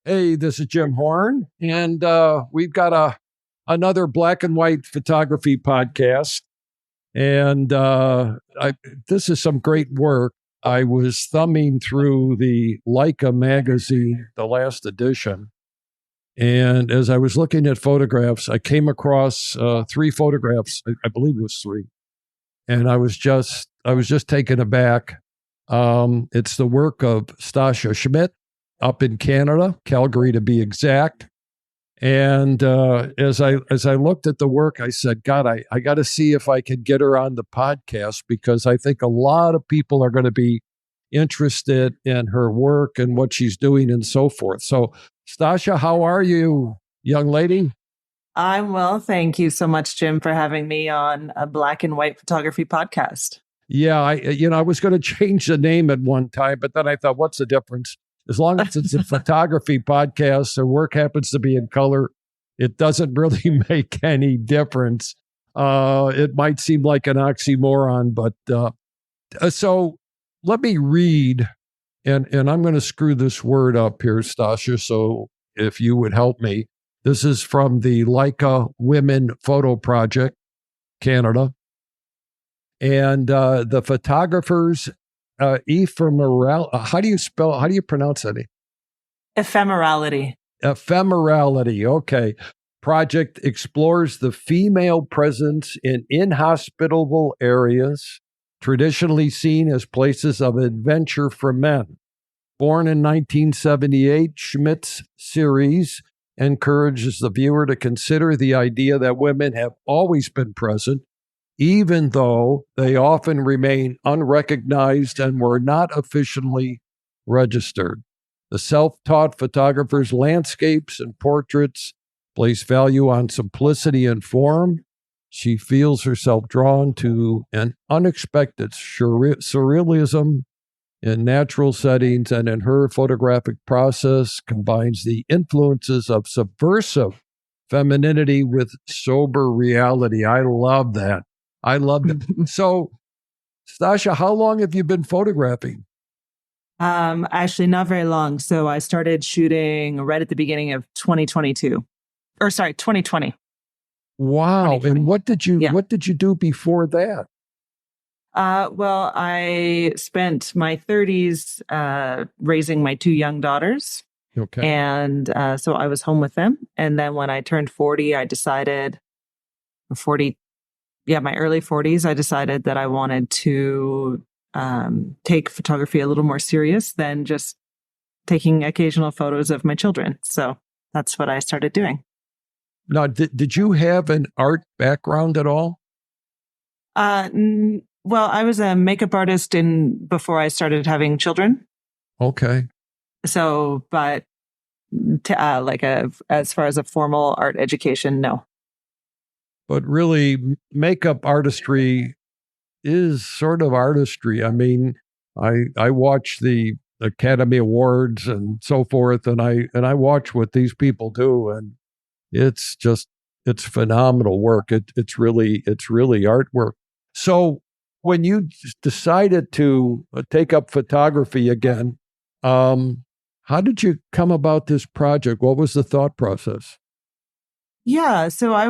Hey, this is Jim Horn, and we've got another black and white photography podcast. And this is some great work. I was thumbing through the Leica magazine, the last edition, and as I was looking at photographs, I came across three photographs. I believe it was three, and I was just taken aback. It's the work of Stasia Schmidt up in Canada, Calgary to be exact. And as I looked at the work, I said, God, I got to see if I can get her on the podcast because I think a lot of people are going to be interested in her work and what she's doing and so forth. So, Stasia, how are you, young lady? I'm well. Thank you so much, Jim, for having me on a black and white photography podcast. Yeah, I was going to change the name at one time, but then I thought, what's the difference? As long as it's a photography podcast, the work happens to be in color, it doesn't really make any difference. It might seem like an oxymoron, but so let me read, and I'm going to screw this word up here, Stasia, so if you would help me. This is from the Leica Women Photo Project, Canada. And the photographers, how do you pronounce that? Ephemerality. Ephemerality. Okay. Project explores the female presence in inhospitable areas, traditionally seen as places of adventure for men. Born in 1978, Schmidt's series encourages the viewer to consider the idea that women have always been present, even though they often remain unrecognized and were not officially registered. The self-taught photographer's landscapes and portraits place value on simplicity and form. She feels herself drawn to an unexpected surrealism in natural settings, and in her photographic process combines the influences of subversive femininity with sober reality. I love that. I love it. So, Stasia, how long have you been photographing? Actually, not very long. So I started shooting right at the beginning of 2022. 2020. Wow. 2020. And what did you Yeah. do before that? Well, I spent my 30s raising my two young daughters. Okay. And so I was home with them. And then when I turned 40, I decided, my early 40s, I decided that I wanted to take photography a little more serious than just taking occasional photos of my children. So that's what I started doing. Now, did you have an art background at all? Well, I was a makeup artist before I started having children. Okay. So, but as far as a formal art education, no. But really, makeup artistry is sort of artistry. I mean, I watch the Academy Awards and so forth, and I watch what these people do, and it's phenomenal work. It's really artwork. So when you decided to take up photography again, how did you come about this project? What was the thought process? Yeah, so I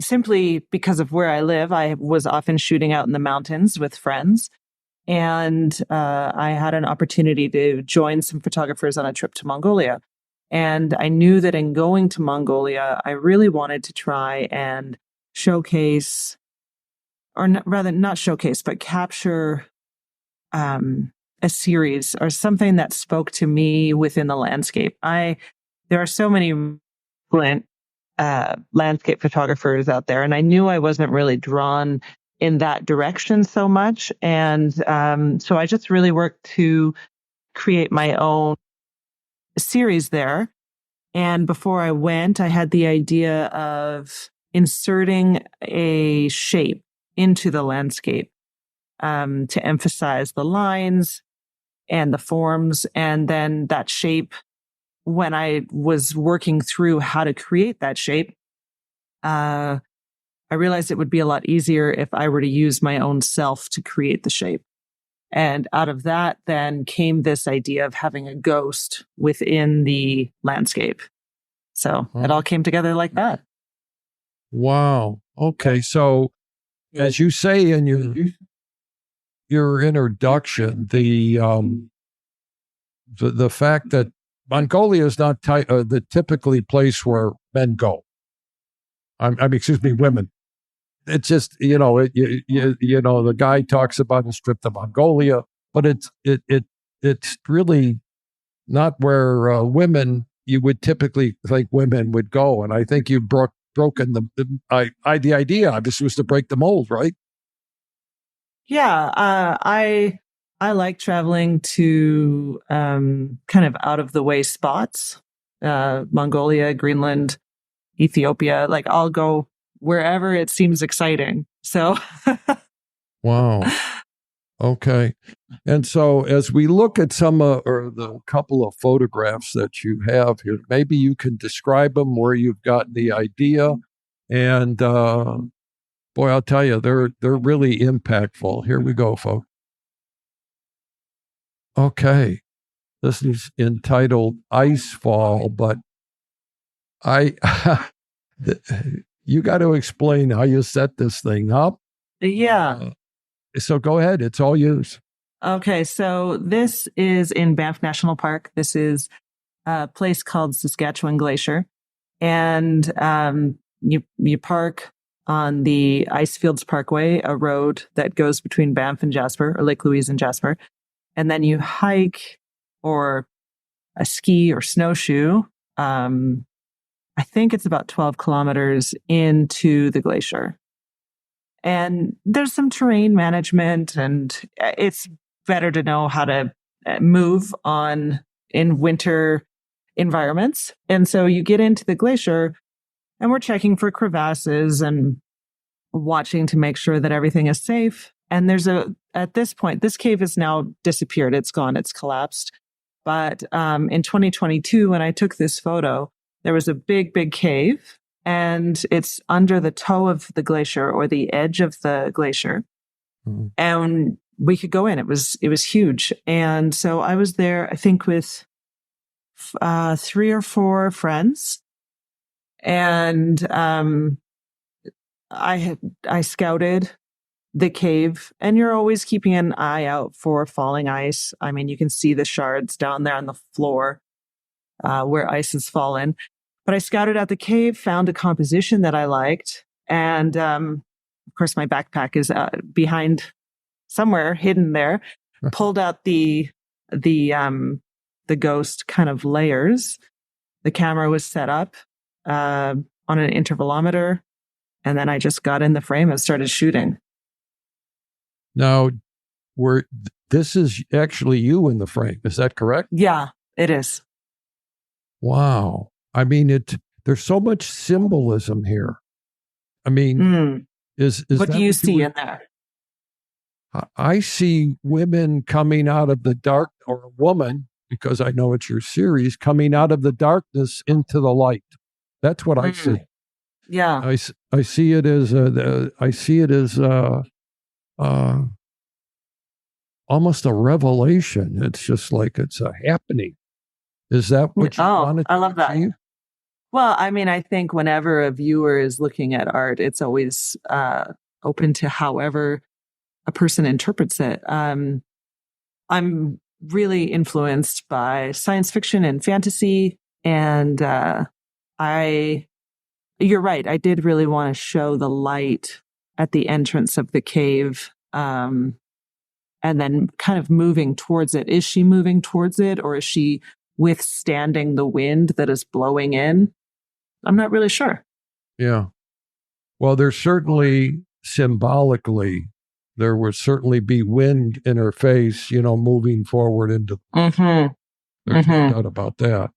simply because of where I live, I was often shooting out in the mountains with friends. And I had an opportunity to join some photographers on a trip to Mongolia. And I knew that in going to Mongolia, I really wanted to try and showcase, rather not showcase, but capture a series or something that spoke to me within the landscape. There are so many brilliant landscape photographers out there, and I knew I wasn't really drawn in that direction so much. And so I just really worked to create my own series there. And before I went, I had the idea of inserting a shape into the landscape to emphasize the lines and the forms. And then that shape, when I was working through how to create that shape, I realized it would be a lot easier if I were to use my own self to create the shape. And out of that then came this idea of having a ghost within the landscape. So it all came together like that. Wow. Okay. So as you say in your introduction, the fact that Mongolia is not the typically place where men go. I mean, excuse me, women. It's just the guy talks about his trip to Mongolia, but it's really not where women you would typically think women would go. And I think you've broken the idea. Obviously, was to break the mold, right? Yeah, I like traveling to kind of out of the way spots, Mongolia, Greenland, Ethiopia. Like I'll go wherever it seems exciting. So, Wow. Okay. And so as we look at some or the couple of photographs that you have here, maybe you can describe them, where you've gotten the idea. And boy, I'll tell you, they're really impactful. Here we go, folks. Okay. This is entitled Ice Fall, but I you got to explain how you set this thing up. yeah. So go ahead. It's all yours. Okay, so this is in Banff National Park. This is a place called Saskatchewan Glacier, and you park on the Icefields Parkway, a road that goes between Banff and Jasper, or Lake Louise and Jasper, and then you hike or a ski or snowshoe. I think it's about 12 kilometers into the glacier. And there's some terrain management, and it's better to know how to move in winter environments. And so you get into the glacier and we're checking for crevasses and watching to make sure that everything is safe. And at this point, this cave has now disappeared. It's gone. It's collapsed. But in 2022, when I took this photo, there was a big, big cave, and it's under the toe of the glacier or the edge of the glacier. Mm-hmm. And we could go in. It was huge. And so I was there, I think, with 3 or 4 friends. And I scouted the cave, and you're always keeping an eye out for falling ice. I mean, you can see the shards down there on the floor where ice has fallen. But I scouted out the cave, found a composition that I liked, and of course my backpack is behind somewhere hidden there. Pulled out the ghost kind of layers. The camera was set up on an intervalometer, and then I just got in the frame and started shooting. Now, this is actually you in the frame. Is that correct? Yeah, it is. Wow. I mean, there's so much symbolism here. I mean, is what do you see in there? I see women coming out of the dark, or a woman, because I know it's your series, coming out of the darkness into the light. That's what I see. Yeah, I see it as almost a revelation. It's just like it's a happening. Is that what you wanted to I love that. achieve? Well, I mean, I think whenever a viewer is looking at art, it's always open to however a person interprets it. I'm really influenced by science fiction and fantasy, and you're right. I did really want to show the light at the entrance of the cave, and then kind of moving towards it. Is she moving towards it, or is she withstanding the wind that is blowing in? I'm not really sure. Yeah. Well, there's certainly symbolically, there would certainly be wind in her face, moving forward into. Mm-hmm. There's no doubt about that.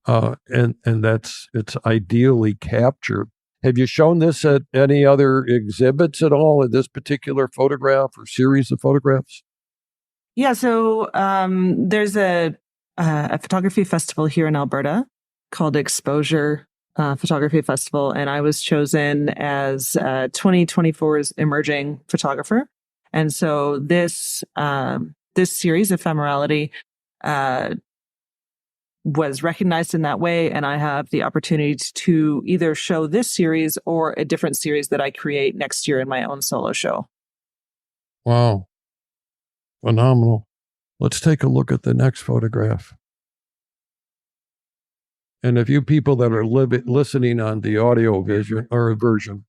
And it's ideally captured. Have you shown this at any other exhibits at all in this particular photograph or series of photographs? Yeah. So there's a photography festival here in Alberta called Exposure Photography Festival, and I was chosen as 2024's emerging photographer. And so this this series, Ephemerality, was recognized in that way. And I have the opportunity to either show this series or a different series that I create next year in my own solo show. Wow. Phenomenal. Let's take a look at the next photograph. And if you people that are listening on the audio version,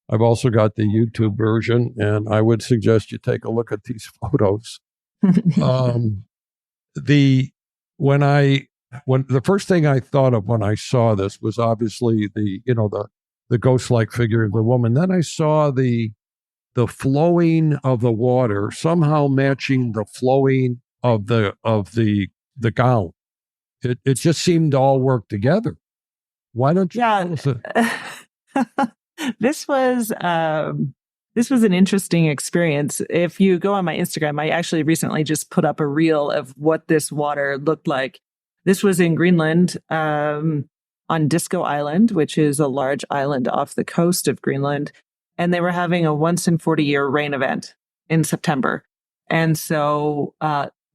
I've also got the YouTube version, and I would suggest you take a look at these photos. When the first thing I thought of when I saw this was obviously the ghost-like figure of the woman. Then I saw the flowing of the water somehow matching the flowing of the gown. It just seemed to all work together. Why don't you? Yeah. This was an interesting experience. If you go on my Instagram, I actually recently just put up a reel of what this water looked like. This was in Greenland, on Disco Island, which is a large island off the coast of Greenland. And they were having a once in 40-year rain event in September. And so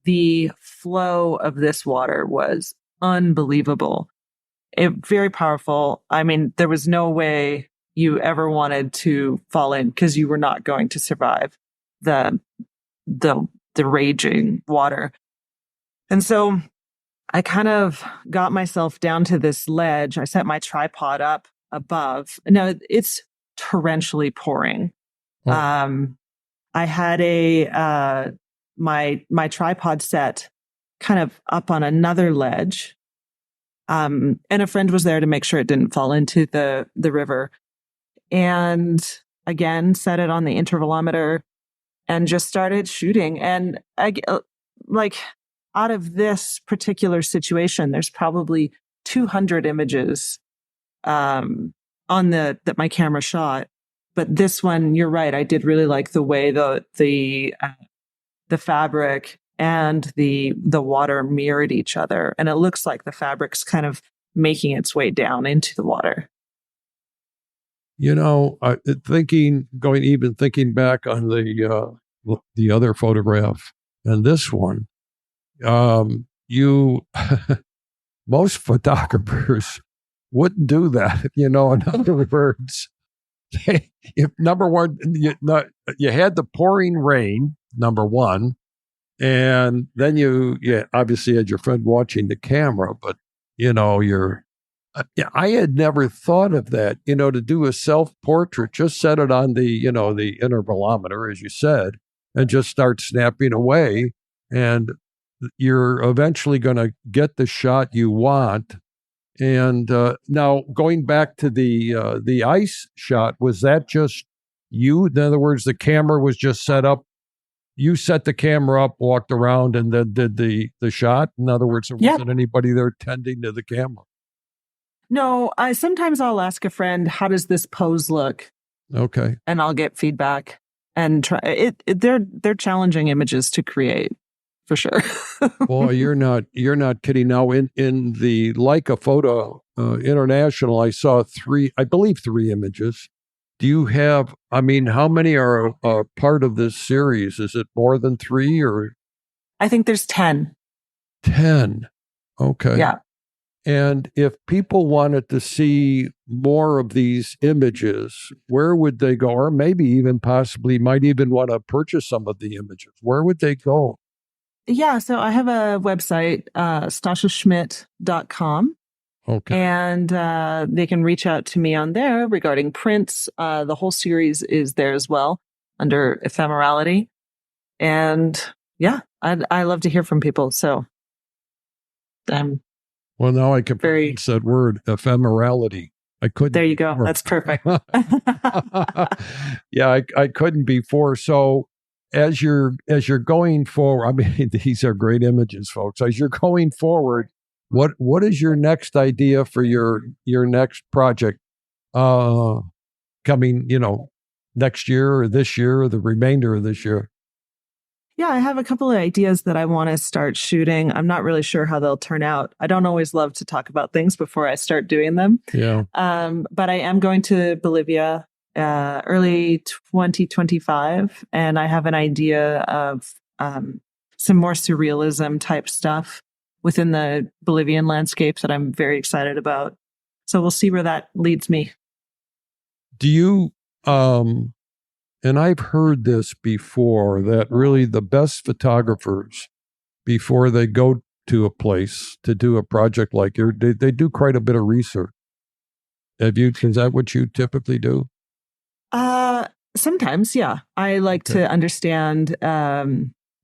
the flow of this water was unbelievable. Very powerful. I mean, there was no way you ever wanted to fall in because you were not going to survive the raging water. And so I kind of got myself down to this ledge. I set my tripod up above. Now it's torrentially pouring. Oh. I had my tripod set kind of up on another ledge. And a friend was there to make sure it didn't fall into the river. And again, set it on the intervalometer and just started shooting. And out of this particular situation, there's probably 200 images that my camera shot. But this one, you're right. I did really like the way the fabric and the water mirrored each other. And it looks like the fabric's kind of making its way down into the water. Thinking back on the other photograph and this one, most photographers wouldn't do that. In other words, number one, you had the pouring rain, number one, and then you obviously had your friend watching the camera, but I had never thought of that, to do a self-portrait, just set it on the intervalometer, as you said, and just start snapping away. And you're eventually going to get the shot you want. And now going back to the ice shot, was that just you? In other words, the camera was just set up. You set the camera up, walked around, and then did the shot. In other words, there wasn't anybody there tending to the camera. No, sometimes I'll ask a friend, how does this pose look? Okay. And I'll get feedback and try it. They're challenging images to create, for sure. Boy, you're not kidding. Now in the Leica Photo International, I saw three images. Do you have, how many are part of this series? Is it more than 3 or? I think there's 10. 10. Okay. Yeah. And if people wanted to see more of these images, where would they go? Or maybe even possibly might even want to purchase some of the images. Where would they go? Yeah. So I have a website, stasiaschmidt.com. Okay. And they can reach out to me on there regarding prints. The whole series is there as well under Ephemerality. And I love to hear from people. So well, now I can pronounce that word, ephemerality. I couldn't. There you go. Before. That's perfect. Yeah, I couldn't before. So as you're going forward, these are great images, folks. As you're going forward, what is your next idea for your next project coming, next year or this year or the remainder of this year? Yeah, I have a couple of ideas that I want to start shooting. I'm not really sure how they'll turn out. I don't always love to talk about things before I start doing them. Yeah. But I am going to Bolivia early 2025, and I have an idea of some more surrealism type stuff within the Bolivian landscape that I'm very excited about. So we'll see where that leads me. Do you, and I've heard this before, that really the best photographers, before they go to a place to do a project like yours, they do quite a bit of research. Is that what you typically do? Sometimes, yeah. I like to understand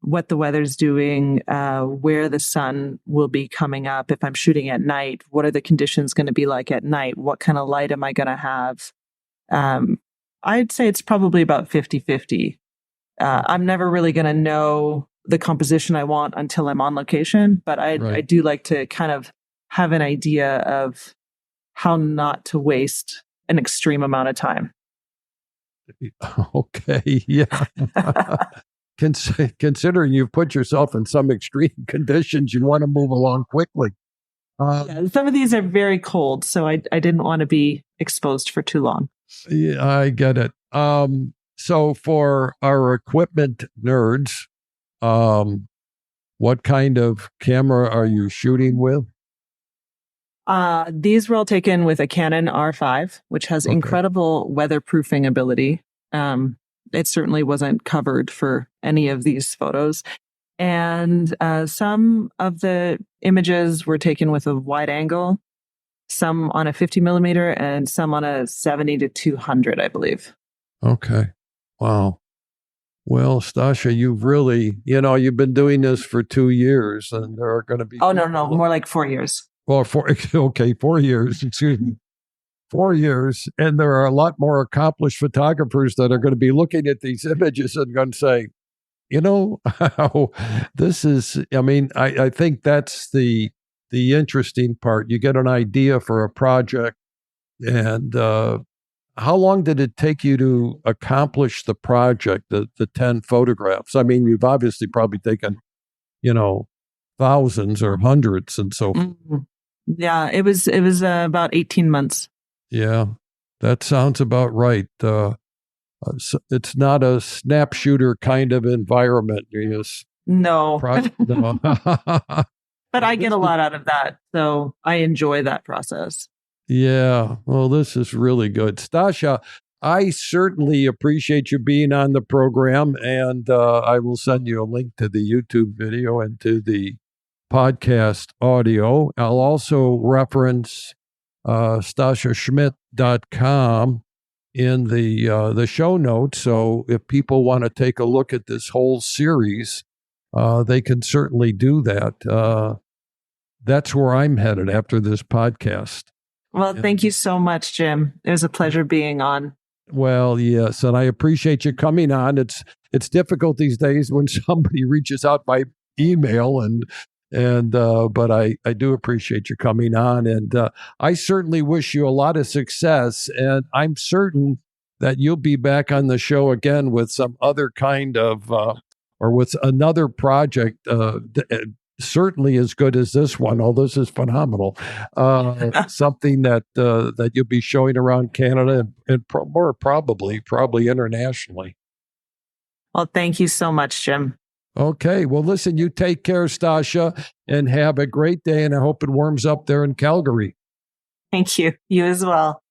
what the weather's doing, where the sun will be coming up. If I'm shooting at night, what are the conditions going to be like at night? What kind of light am I going to have? I'd say it's probably about 50-50. I'm never really going to know the composition I want until I'm on location, but I do like to kind of have an idea of how not to waste an extreme amount of time. Okay, yeah. Considering you've put yourself in some extreme conditions, you want to move along quickly. Yeah, some of these are very cold, so I didn't want to be exposed for too long. Yeah, I get it. So for our equipment nerds, what kind of camera are you shooting with? These were all taken with a Canon R5, which has incredible weatherproofing ability. It certainly wasn't covered for any of these photos. And some of the images were taken with a wide angle, some on a 50 millimeter and some on a 70-200, I believe. Okay. Wow. Well, Stasia, you've really, you've been doing this for 2 years, and there are going to be... Oh, no, more like 4 years. Well, 4 years, excuse me. 4 years, and there are a lot more accomplished photographers that are going to be looking at these images and going to say, this is, I think that's the interesting part. You get an idea for a project, and how long did it take you to accomplish the project, the 10 photographs? I mean, you've obviously probably taken, thousands or hundreds and so forth. Mm-hmm. Yeah, it was about 18 months. Yeah, that sounds about right. It's not a snap shooter kind of environment. No. But I get a lot out of that, so I enjoy that process. Yeah, well, this is really good. Stasia, I certainly appreciate you being on the program, and I will send you a link to the YouTube video and to the podcast audio. I'll also reference StasiaSchmidt.com in the show notes. So if people want to take a look at this whole series, they can certainly do that. That's where I'm headed after this podcast. Well, thank you so much, Jim. It was a pleasure being on. Well, yes, and I appreciate you coming on. It's difficult these days when somebody reaches out by email, but I do appreciate you coming on, and I certainly wish you a lot of success, and I'm certain that you'll be back on the show again with some other kind of, or with another project, certainly as good as this one. Oh, this is phenomenal. Something that you'll be showing around Canada and more probably internationally. Well, thank you so much, Jim. Okay. Well, listen, you take care, Stasia, and have a great day. And I hope it warms up there in Calgary. Thank you. You as well.